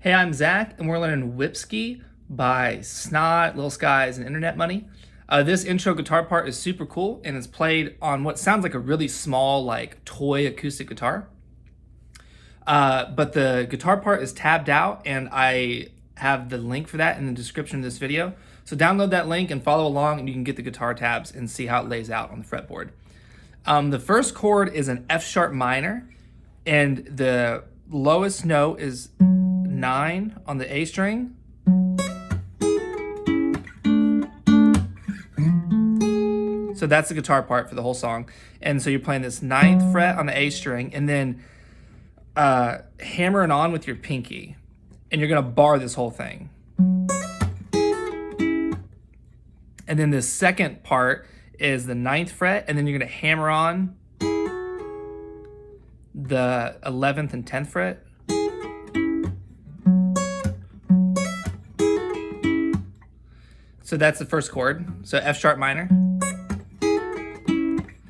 Hey, I'm Zach, and we're learning Whipski by Snot, Lil Skies, and Internet Money. This intro guitar part is super cool, and it's played on what sounds like a really small, like, toy acoustic guitar. But the guitar part is tabbed out, and I have the link for that in the description of this video. So download that link and follow along, and you can get the guitar tabs and see how it lays out on the fretboard. The first chord is an F sharp minor, and the lowest note is 9 on the A string. So that's the guitar part for the whole song. And so you're playing this 9th fret on the A string, and then hammering on with your pinky. And you're gonna bar this whole thing. And then the second part is the 9th fret, and then you're gonna hammer on the 11th and 10th fret. So that's the first chord. So F sharp minor.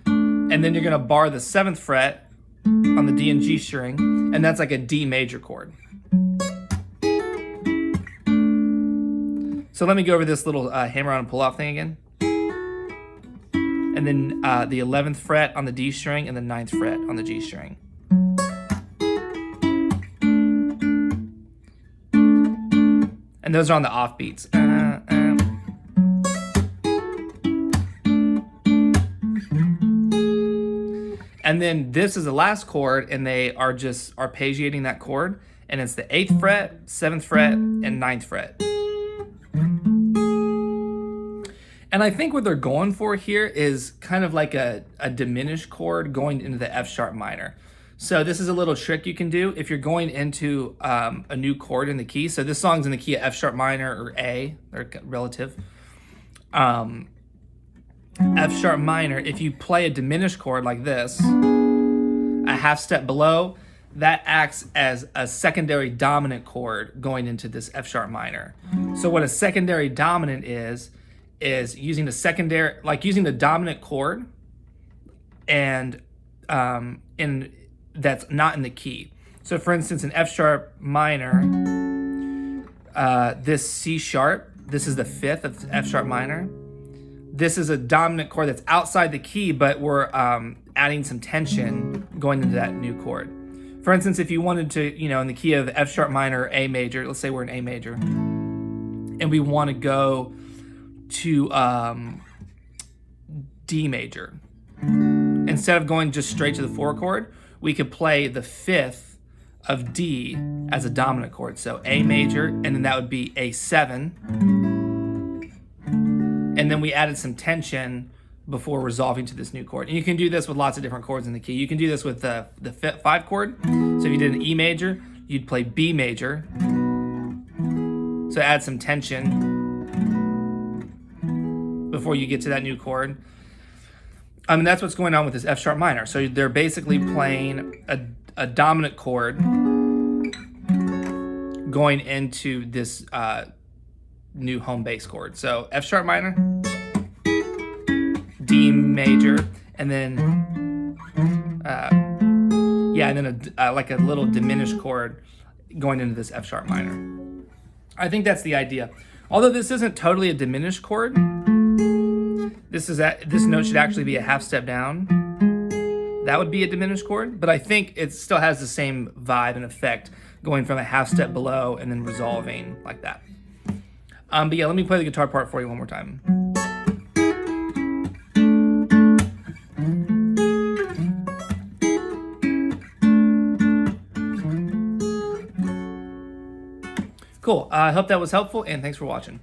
And then you're gonna bar the 7th fret on the D and G string, and that's like a D major chord. So let me go over this little hammer on and pull off thing again. And then the 11th fret on the D string and the 9th fret on the G string. And those are on the off beats. And then this is the last chord, and they are just arpeggiating that chord, and it's the 8th fret, 7th fret, and 9th fret. And I think what they're going for here is kind of like a diminished chord going into the F sharp minor. So this is a little trick you can do if you're going into a new chord in the key. So this song's in the key of F sharp minor or A, they're relative. F sharp minor, if you play a diminished chord like this, a half step below, that acts as a secondary dominant chord going into this F sharp minor. So what a secondary dominant is using the secondary, like using the dominant chord and that's not in the key. So for instance, in F sharp minor, this C sharp, this is the 5th of F sharp minor. This is a dominant chord that's outside the key, but we're adding some tension going into that new chord. For instance, if you wanted to, in the key of F sharp minor or A major, let's say we're in A major, and we want to go to D major. Instead of going just straight to the 4 chord, we could play the 5th of D as a dominant chord. So A major, and then that would be A7. And then we added some tension before resolving to this new chord. And you can do this with lots of different chords in the key. You can do this with the 5 chord. So if you did an E major, you'd play B major. So add some tension before you get to that new chord. And that's what's going on with this F sharp minor. So they're basically playing a dominant chord going into this new home bass chord. So F sharp minor, D major, and then and then like a little diminished chord going into this F sharp minor. I think that's the idea. Although this isn't totally a diminished chord, this note should actually be a half step down. That would be a diminished chord, but I think it still has the same vibe and effect going from a half step below and then resolving like that. But yeah, let me play the guitar part for you one more time. Cool. I hope that was helpful, and thanks for watching.